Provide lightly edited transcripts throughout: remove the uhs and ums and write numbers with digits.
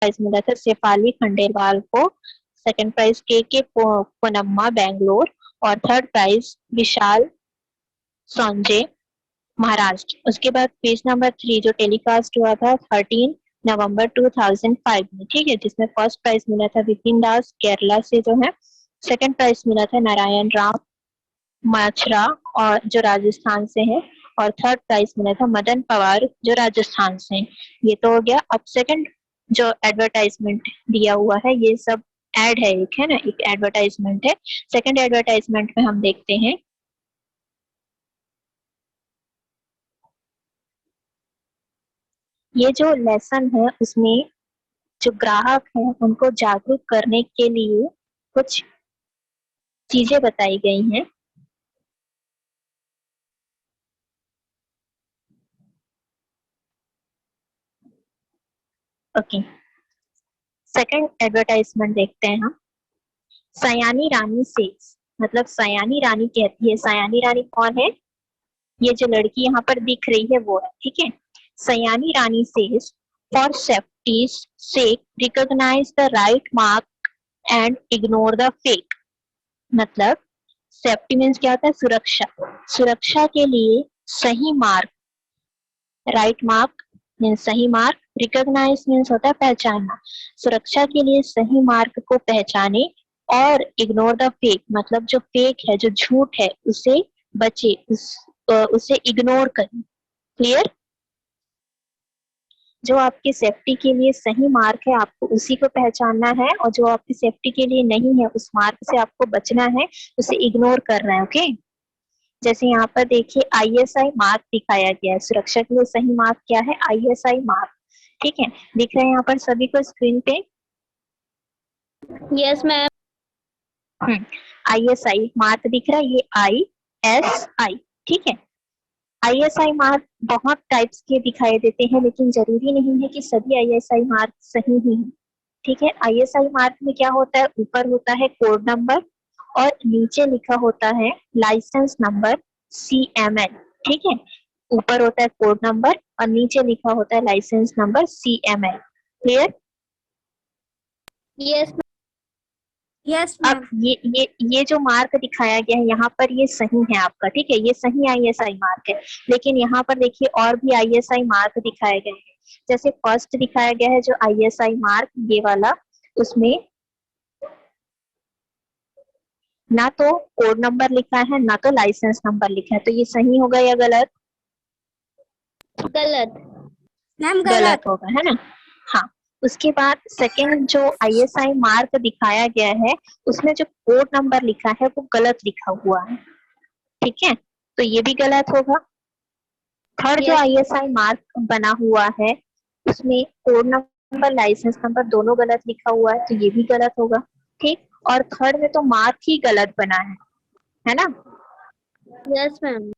Prize मिला था शेफाली खंडेलवाल को, सेकंड प्राइज के पोनम्मा बेंगलोर, और थर्ड प्राइज विशाल संजय महाराष्ट्र। उसके बाद पेज नंबर 3 जो टेलीकास्ट हुआ था 13 नवंबर 2005 में, ठीक है, जिसमें फर्स्ट प्राइज मिला था विपिन दास केरला से जो है, सेकंड प्राइज मिला था नारायण राम माछरा और जो राजस्थान से है, और थर्ड प्राइज मिला था मदन पवार जो राजस्थान से है। ये तो हो गया। अब सेकंड जो एडवर्टाइजमेंट दिया हुआ है, ये सब एड है, एक है ना, एक एडवर्टाइजमेंट है। सेकंड एडवर्टाइजमेंट में हम देखते हैं ये जो लेसन है उसमें जो ग्राहक है उनको जागरूक करने के लिए कुछ चीजें बताई गई हैं। ओके, सेकंड एडवर्टाइजमेंट देखते हैं हम। सयानी रानी सेज, मतलब सयानी रानी कहती है, सयानी रानी कौन है? ये जो लड़की यहाँ पर दिख रही है वो है, ठीक है। Sayani Rani says for safety sake recognize the right mark and ignore the fake. मतलब सेफ्टी मीन्स क्या होता है? सुरक्षा। सुरक्षा के लिए सही मार्क, राइट मार्क मीन्स सही मार्क, रिकॉग्नाइज मीन्स होता है पहचानना। सुरक्षा के लिए सही मार्क को पहचाने और इग्नोर द फेक, मतलब जो फेक है, जो झूठ है, उसे बचे, उसे इग्नोर करें। क्लियर? जो आपकी सेफ्टी के लिए सही मार्क है आपको उसी को पहचानना है, और जो आपकी सेफ्टी के लिए नहीं है उस मार्क से आपको बचना है, उसे इग्नोर करना है। ओके, जैसे यहाँ पर देखिए आईएसआई मार्क दिखाया गया है। सुरक्षा के लिए सही मार्क क्या है? आईएसआई मार्क, ठीक है। दिख रहे हैं यहाँ पर सभी को स्क्रीन पे? Yes ma'am. आईएसआई मार्क दिख रहा है, ये ISI, ठीक है। आईएसआई मार्क बहुत टाइप्स के दिखाई देते हैं, लेकिन जरूरी नहीं है कि सभी आईएसआई मार्क सही ही हैं, ठीक है। आईएसआई मार्क में क्या होता है? ऊपर होता है कोड नंबर और नीचे लिखा होता है लाइसेंस नंबर CML, ठीक है। ऊपर होता है कोड नंबर और नीचे लिखा होता है licence number CML। Clear? Yes yes अब मैम। ये जो मार्क दिखाया गया है यहाँ पर, ये सही है आपका, ठीक है, ये सही आईएसआई मार्क है। लेकिन यहाँ पर देखिए और भी आईएसआई मार्क दिखाए गए हैं। जैसे फर्स्ट दिखाया गया है जो आईएसआई मार्क, ये वाला, उसमें ना तो कोड नंबर लिखा है ना तो लाइसेंस नंबर लिखा है, तो ये सही होगा या गलत? गलत मैम, गलत गलत। होगा, है ना? हाँ। उसके बाद सेकंड जो आईएसआई मार्क दिखाया गया है उसमें जो कोड नंबर लिखा है वो गलत लिखा हुआ है, ठीक है, तो ये भी गलत होगा। थर्ड जो यस आईएसआई मार्क बना हुआ है उसमें कोड नंबर लाइसेंस नंबर दोनों गलत लिखा हुआ है, तो ये भी गलत होगा, ठीक। और थर्ड में तो मार्क ही गलत बना है ना? Yes ma'am.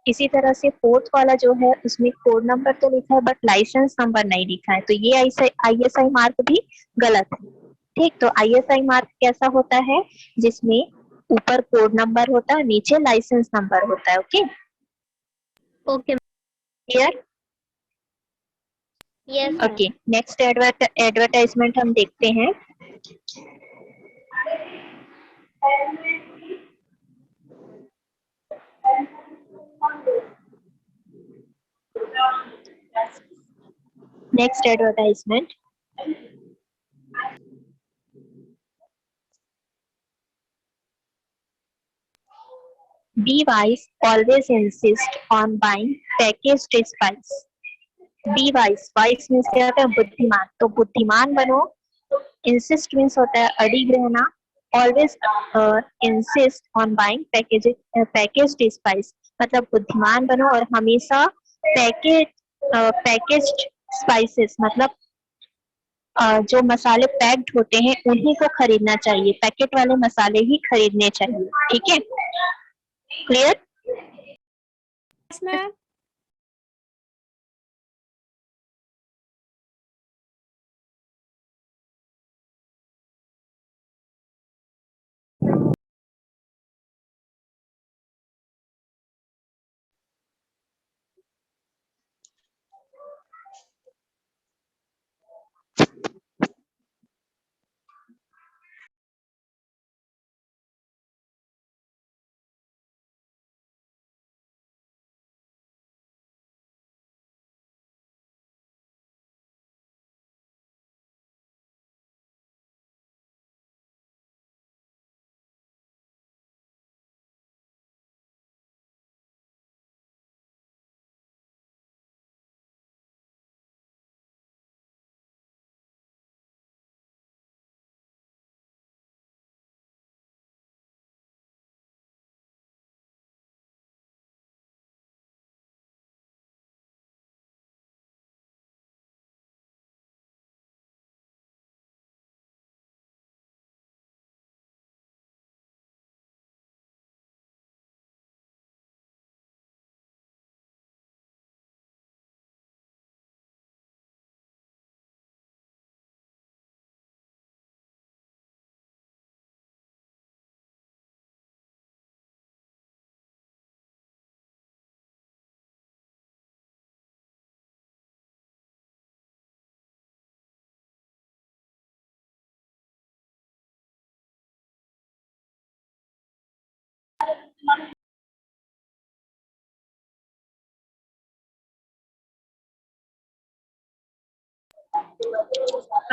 इसी तरह से फोर्थ वाला जो है उसमें कोड नंबर तो लिखा है बट लाइसेंस नंबर नहीं लिखा है, तो ये आईएसआई मार्क भी गलत है, ठीक। तो आईएसआई मार्क कैसा होता है? जिसमें ऊपर कोड नंबर होता है, नीचे लाइसेंस नंबर होता है। Okay, okay. Clear? Yes ma'am. Okay, next advertisement हम देखते हैं। Next advertisement, be wise always insist on buying packaged spice. Be wise, wise means क्या होता है? बुद्धिमान, तो बुद्धिमान बनो। इंसिस्ट मीन्स होता है अड़िग रहना। Always insist on buying packaged spice, मतलब बुद्धिमान बनो और हमेशा पैकेज्ड स्पाइसेस, मतलब जो मसाले पैक्ड होते हैं उन्हीं को खरीदना चाहिए, पैकेट वाले मसाले ही खरीदने चाहिए, ठीक है। क्लियर? Yes ma'am.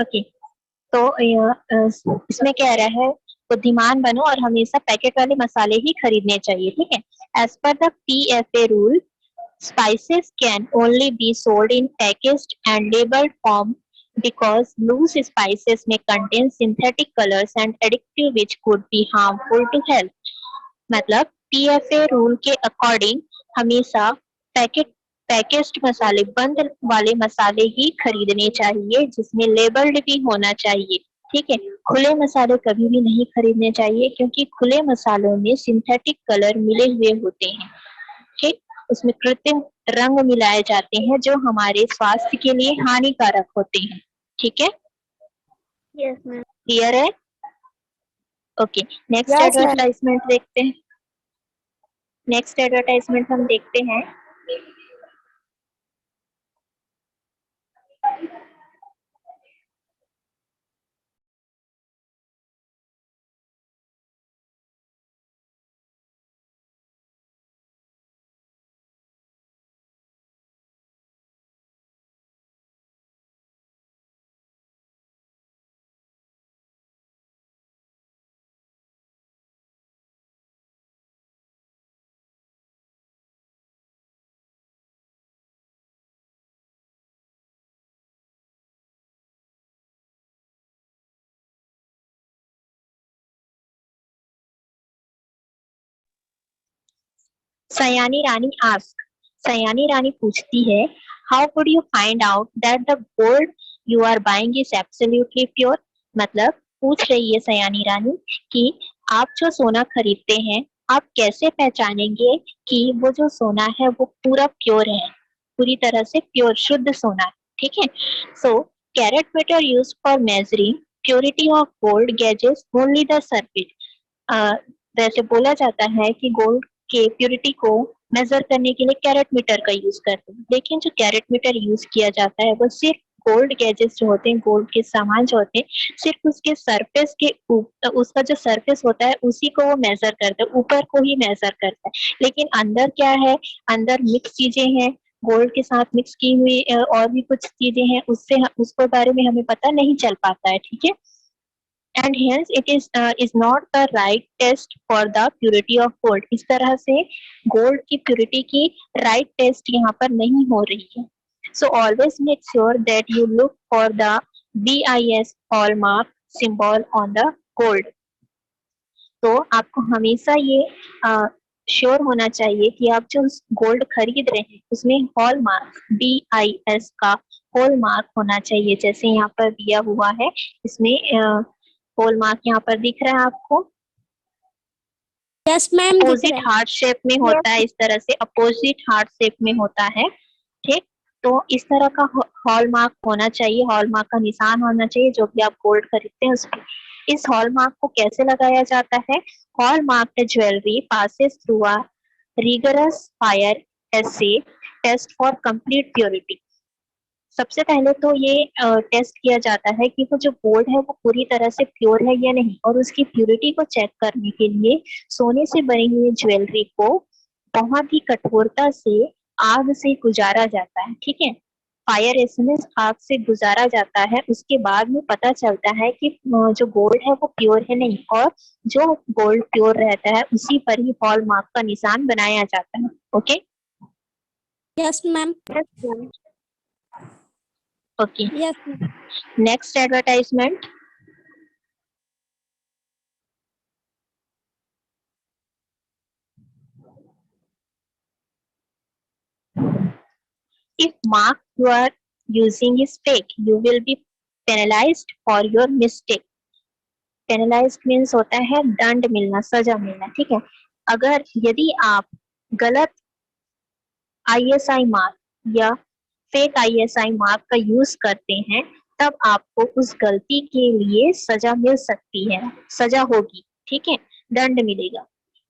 ओके, तो इसमें कह रहा है बुद्धिमान बनो और हमेशा पैकेट वाले मसाले ही खरीदने चाहिए, ठीक है। एज पर the PFA rule, spices can only be sold in packaged and labeled form because loose spices may contain synthetic colors and additives which could be harmful to health. मतलब PFA रूल के according हमेशा packet packaged मसाले, बंद वाले मसाले ही खरीदने चाहिए जिसमें लेबल्ड भी होना चाहिए, ठीक है। खुले मसाले कभी भी नहीं खरीदने चाहिए क्योंकि खुले मसालों में सिंथेटिक कलर मिले हुए होते हैं, ठीक। उसमें कृत्रिम रंग मिलाए जाते हैं जो हमारे स्वास्थ्य के लिए हानिकारक होते हैं, ठीक है। Yes, ma'am. क्लियर है? Okay, next Yes, ma'am. Advertisement देखते हैं। नेक्स्ट एडवर्टाइजमेंट हम देखते हैं। सयानी रानी आस्क, सयानी रानी पूछती है, how would you find out that the gold you are buying is absolutely pure. मतलब पूछ रही है सयानी रानी कि आप जो सोना खरीदते हैं आप कैसे पहचानेंगे कि वो जो सोना है वो पूरा प्योर है, पूरी तरह से प्योर शुद्ध सोना है, ठीक है। So carat meter used for measuring purity of gold gauges only the circuit. वैसे बोला जाता है कि गोल्ड के प्योरिटी को मेजर करने के लिए कैरेट मीटर का यूज करते हैं, लेकिन जो कैरेट मीटर यूज किया जाता है वो सिर्फ गोल्ड गैजेट्स जो होते हैं, गोल्ड के सामान जो होते हैं, सिर्फ उसके सरफेस के उसका जो सरफेस होता है उसी को वो मेजर करता है, ऊपर को ही मेजर करता है। लेकिन अंदर क्या है, अंदर मिक्स चीजें हैं, गोल्ड के साथ मिक्स की हुई और भी कुछ चीजें हैं, उससे उसके बारे में हमें पता नहीं चल पाता है, ठीक है। And hence it is not the right test for the purity of gold। इस तरह से गोल्ड की प्योरिटी की राइट टेस्ट यहाँ पर नहीं हो रही है। So always make sure that you look for the BIS hallmark symbol on the gold। तो आपको हमेशा ये श्योर होना चाहिए कि आप जो गोल्ड खरीद रहे हैं उसमें हॉलमार्क BIS का हॉलमार्क होना चाहिए, जैसे यहाँ पर दिया हुआ है। इसमें हॉलमार्क यहाँ पर दिख रहा है आपको। Yes, ma'am. Opposite heart shape में होता है, इस तरह से अपोजिट हार्ट शेप में होता है, ठीक। तो इस तरह का हॉलमार्क होना चाहिए, हॉलमार्क का निशान होना चाहिए जो भी आप गोल्ड खरीदते हैं उस पर। इस हॉलमार्क को कैसे लगाया जाता है? Hallmarked jewellery passes through a rigorous fire assay test for complete purity. सबसे पहले तो ये टेस्ट किया जाता है कि वो जो गोल्ड है वो पूरी तरह से प्योर है या नहीं, और उसकी प्योरिटी को चेक करने के लिए सोने से बनी हुई ज्वेलरी को बहुत ही कठोरता से आग से गुजारा जाता है, ठीक है। फायर एसएमएस आग से गुजारा जाता है, उसके बाद में पता चलता है कि जो गोल्ड है वो प्योर है नहीं, और जो गोल्ड प्योर रहता है उसी पर ही हॉलमार्क का निशान बनाया जाता है, okay. Yes, ma'am. Yes, ma'am. Okay, Yes, ma'am. Next advertisement. If mark you are using is fake, you will be penalized for your mistake। Penalized means होता है दंड मिलना, सजा मिलना, ठीक है। अगर यदि आप गलत ISI मार्क या फेक ISI मार्क का यूज करते हैं तब आपको उस गलती के लिए सजा मिल सकती है, सजा होगी, ठीक है, दंड मिलेगा।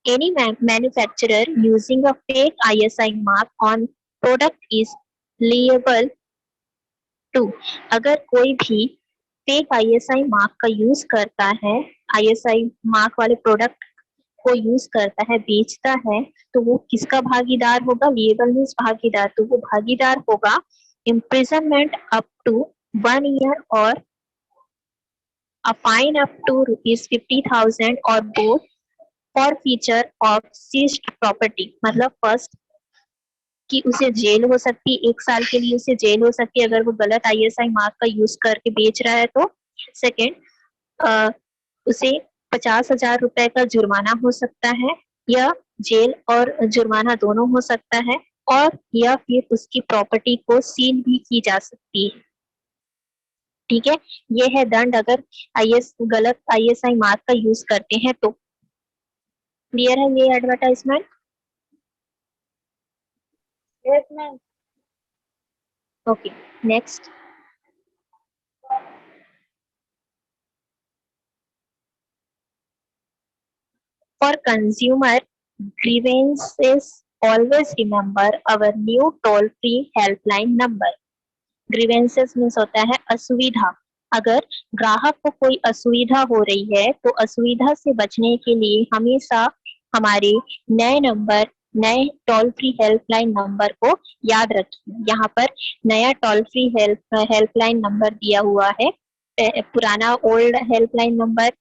Any manufacturer using a fake ISI mark on product is liable to। अगर कोई भी फेक ISI मार्क का यूज करता है, ISI मार्क वाले प्रोडक्ट को यूज करता है, बेचता है, तो वो किसका भागीदार होगा? लिएबल मीन्स भागीदार, तो वो भागीदार होगा imprisonment up to 1 year or a fine up to rupees 50,000 or both for feature of seized property। मतलब फर्स्ट कि उसे जेल हो सकती है, 1 साल के लिए उसे जेल हो सकती है अगर वो गलत आईएसआई मार्क का यूज करके बेच रहा है तो। सेकेंड, उसे 50,000 रुपए का जुर्माना हो सकता है, या जेल और जुर्माना दोनों हो सकता है, और या फिर उसकी प्रॉपर्टी को सील भी की जा सकती है। ठीक है, ये है दंड अगर गलत आईएसआई मार्क का यूज करते हैं तो। क्लियर है ये advertisement? Yes, ma'am. Okay, next. For consumer grievances, always remember our new toll-free helpline number। Grievances means होता है असुविधा। अगर ग्राहक को कोई असुविधा हो रही है तो असुविधा से बचने के लिए हमेशा हमारे नए टोल फ्री हेल्पलाइन नंबर को याद रखिए। यहाँ पर नया टोल फ्री हेल्पलाइन नंबर दिया हुआ है, पुराना ओल्ड हेल्पलाइन नंबर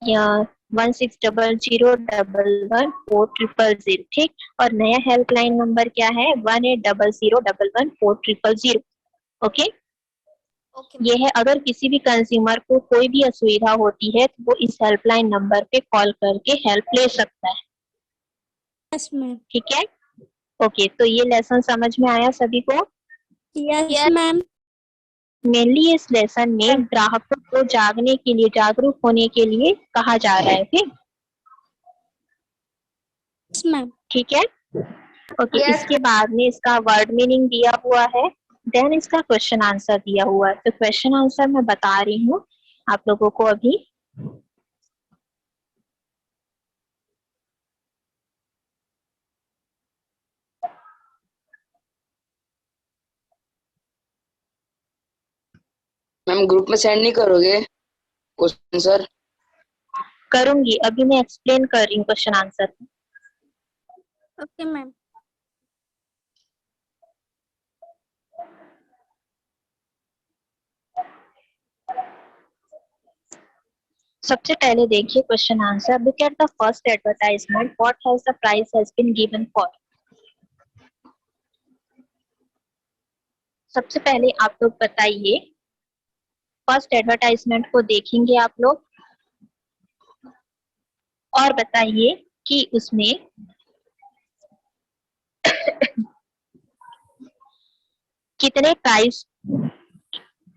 1600111400, ठीक। और नया हेल्पलाइन नंबर क्या है? 1800111400। ओके, ये है अगर किसी भी कंज्यूमर को कोई भी असुविधा होती है तो वो इस हेल्पलाइन नंबर पे कॉल करके हेल्प ले सकता है। Yes, ma'am. ठीक है, ओके, तो ये लेसन समझ में आया सभी को? Yes, ma'am. मेनली इस लेसन में ग्राहकों को जागने के लिए, जागरूक होने के लिए कहा जा रहा है। ठीक, Yes, ma'am. ठीक है, ओके। इसके बाद में इसका वर्ड मीनिंग दिया हुआ है, देन इसका क्वेश्चन आंसर दिया हुआ है। तो क्वेश्चन आंसर मैं बता रही हूँ आप लोगों को अभी। मैम ग्रुप में सेंड नहीं करोगे क्वेश्चन सर? करूंगी, अभी मैं एक्सप्लेन कर रही हूँ क्वेश्चन आंसर। Okay, ma'am. सबसे पहले देखिए question answer. Look at the first advertisement, what has the price has been given for. सबसे पहले आप लोग बताइए, फर्स्ट एडवर्टाइजमेंट को देखेंगे आप लोग और बताइए कि उसमें कितने प्राइस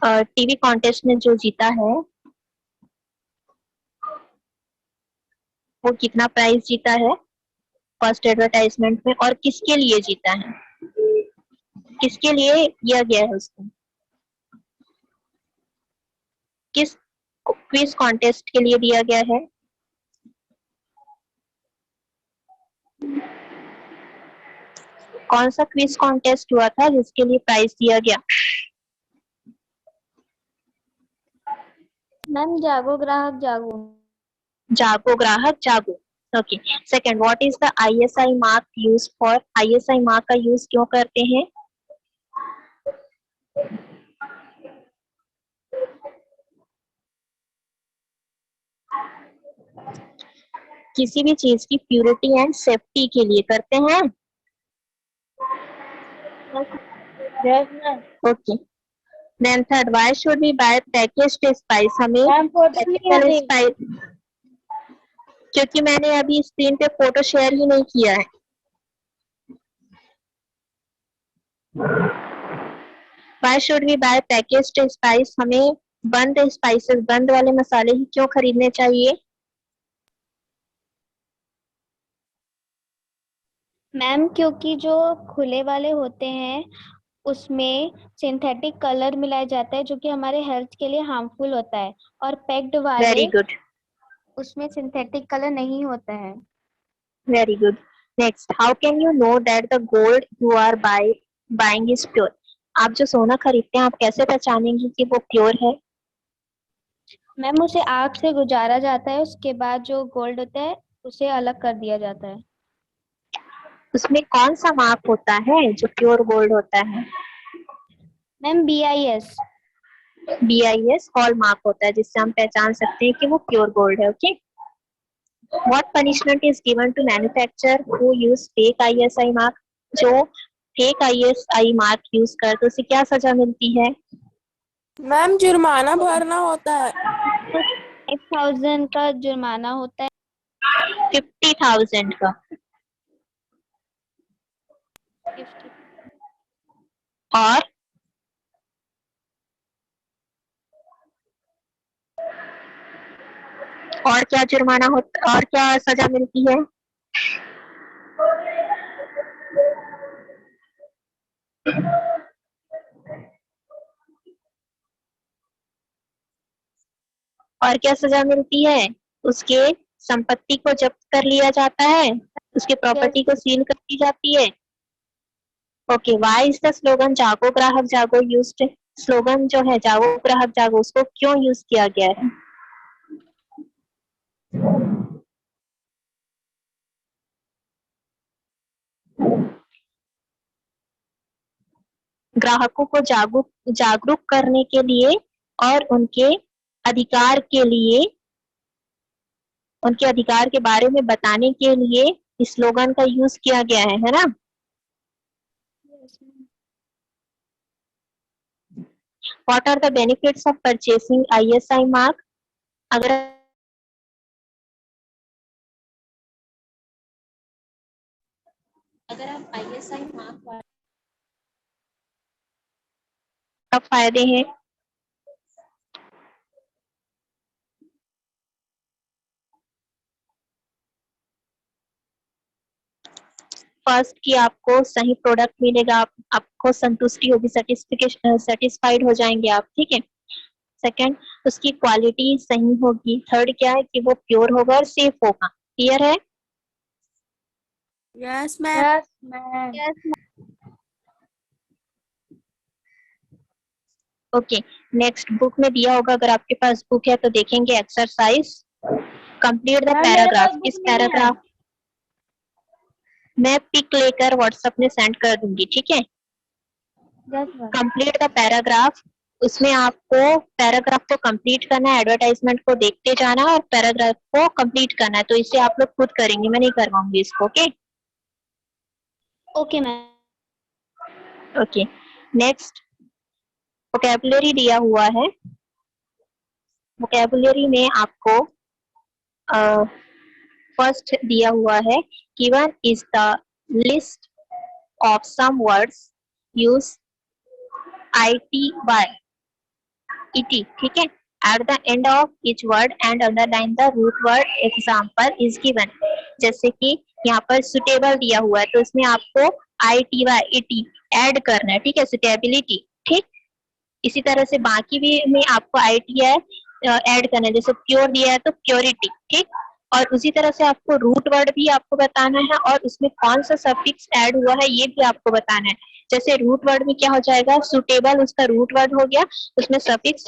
टीवी कॉन्टेस्ट में जो जीता है वो कितना प्राइस जीता है फर्स्ट एडवर्टाइजमेंट में, और किसके लिए जीता है, किसके लिए दिया गया है उसको, किस क्विज कॉन्टेस्ट के लिए दिया गया है। कौन सा क्विज कॉन्टेस्ट हुआ था जिसके लिए प्राइज दिया गया? मैम जागो ग्राहक जागो। जागो ग्राहक जागो। Okay, second, what is the ISI mark use for. ISI mark का यूज क्यों करते हैं? किसी भी चीज की प्यूरिटी एंड सेफ्टी के लिए करते हैं। Yes, ma'am. Okay, then third, why should we buy packaged spice. हमें मैम फोटो नहीं आ पैकेज्ड रही। स्पाइस, क्योंकि मैंने अभी स्क्रीन पे फोटो शेयर ही नहीं किया है। Why should we buy packaged spice, हमें बंद स्पाइसेस, बंद वाले मसाले ही क्यों खरीदने चाहिए? मैम क्योंकि जो खुले वाले होते हैं उसमें सिंथेटिक कलर मिलाया जाता है जो कि हमारे हेल्थ के लिए हार्मफुल होता है, और पैक्ड वाले वेरी गुड, उसमें सिंथेटिक कलर नहीं होता है। Very good. Next, how can you know that the gold you are buying is pure. आप जो सोना खरीदते हैं आप कैसे पहचानेंगे कि वो प्योर है? मैम उसे आग से गुजारा जाता है, उसके बाद जो गोल्ड होता है उसे अलग कर दिया जाता है। उसमें कौन सा मार्क होता है जो प्योर गोल्ड होता है? Ma'am BIS। BIS hallmark होता है, जिससे हम पहचान सकते हैं कि वो प्योर गोल्ड है। Okay, what punishment is given to manufacturer who use fake ISI mark? जो फेक ISI मार्क यूज कर तो उसे क्या सजा मिलती है? मैम जुर्माना भरना होता है। 5,000 का जुर्माना होता है। 50,000 का। और क्या जुर्माना होता, और क्या सजा मिलती है? और क्या सजा मिलती है? उसके संपत्ति को जब्त कर लिया जाता है, उसके प्रॉपर्टी को सील कर दी जाती है। Okay, why is the slogan जागो ग्राहक जागो यूज्ड? स्लोगन जो है जागो ग्राहक जागो, उसको क्यों यूज किया गया है? ग्राहकों को जागरूक करने के लिए और उनके अधिकार के बारे में बताने के लिए इस स्लोगन का यूज किया गया है ना? What are the benefits of purchasing ISI mark? अगर आप ISI मार्क का फायदे हैं? फर्स्ट कि आपको सही प्रोडक्ट मिलेगा, आपको संतुष्टि होगी, सेटिस्फाइड हो जाएंगे आप, ठीक है। सेकंड, उसकी क्वालिटी सही होगी। थर्ड क्या है कि वो प्योर होगा और सेफ होगा। क्लियर है? Yes ma'am. Okay, next book में दिया होगा, अगर आपके पास बुक है तो देखेंगे एक्सरसाइज कंप्लीट द पैराग्राफ। इस पैराग्राफ मैं पिक लेकर व्हाट्सएप में सेंड कर दूंगी, ठीक है। कंप्लीट द पैराग्राफ, उसमें आपको पैराग्राफ को कंप्लीट करना है, एडवर्टाइजमेंट को देखते जाना और पैराग्राफ को कंप्लीट करना है। तो इसे आप लोग खुद करेंगे, मैं नहीं करवाऊंगी इसको। Okay okay ma'am. Okay, next vocabulary दिया हुआ है। वोकैबुलरी में आपको फर्स्ट दिया हुआ है, given is the list of some words use ITY ET, ठीक है। At the end of each word and underline the root word. Example is given. जैसे कि यहाँ पर suitable दिया हुआ है तो इसमें आपको ITY ET ऐड करना है, ठीक है, suitability, ठीक। इसी तरह से बाकी भी में आपको ITI ऐड करना है, जैसे प्योर दिया है तो प्योरिटी, ठीक। और उसी तरह से आपको रूट वर्ड भी आपको बताना है और उसमें कौन सा सफिक्स ऐड हुआ है ये भी आपको बताना है। जैसे रूट वर्ड में क्या हो जाएगा, सुटेबल उसका रूट वर्ड हो गया, उसमें सफिक्स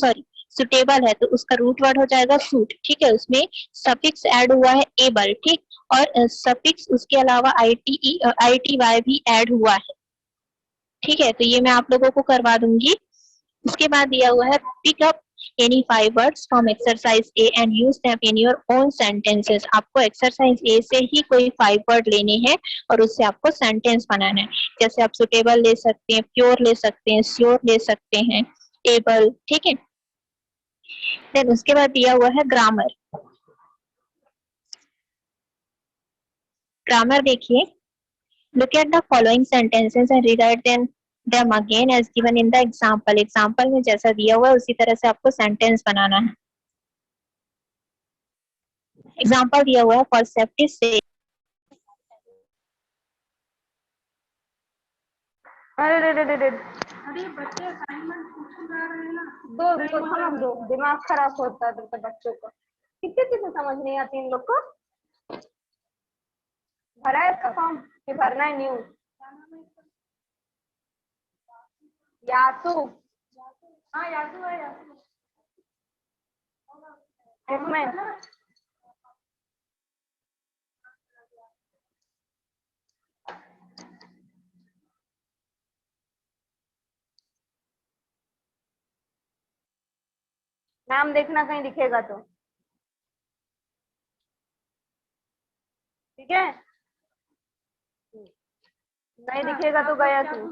सॉरी सुटेबल है तो उसका रूट वर्ड हो जाएगा सूट, ठीक है। उसमें सफिक्स ऐड हुआ है एबल, ठीक। और सफिक्स उसके अलावा ITY भी ऐड हुआ है, ठीक है। तो ये मैं आप लोगों को करवा दूंगी। उसके बाद दिया हुआ है pick up any 5 words from exercise A and use them in your own sentences. आपको एक्सरसाइज ए से ही कोई 5 वर्ड लेने हैं और उससे आपको सेंटेंस बनाना है। जैसे आप सुटेबल ले सकते हैं, प्योर ले सकते हैं, श्योर ले सकते हैं, एबल, ठीक है। देन उसके बाद दिया हुआ है ग्रामर। ग्रामर देखिए, look at the following sentences and rewrite them again as given in the example. Example में जैसा दिया हुआ है उसी तरह से आपको सेंटेंस बनाना है। एग्जाम्पल दिया हुआ है फॉर सेफ्टी से अरे बच्चे असाइनमेंट पूछे जा रहे हैं ना। दो समझ दो, दिमाग खराब होता है तुमके बच्चों का। कितने चीजें समझ नहीं आती इन लोग को। भरा है इसका फॉर्म कि भरना है न्यू? यासु। हाँ यासु है, यासु। एक मिनट। नाम देखना कहीं दिखेगा तो, ठीक है, नहीं दिखेगा तो गया तू।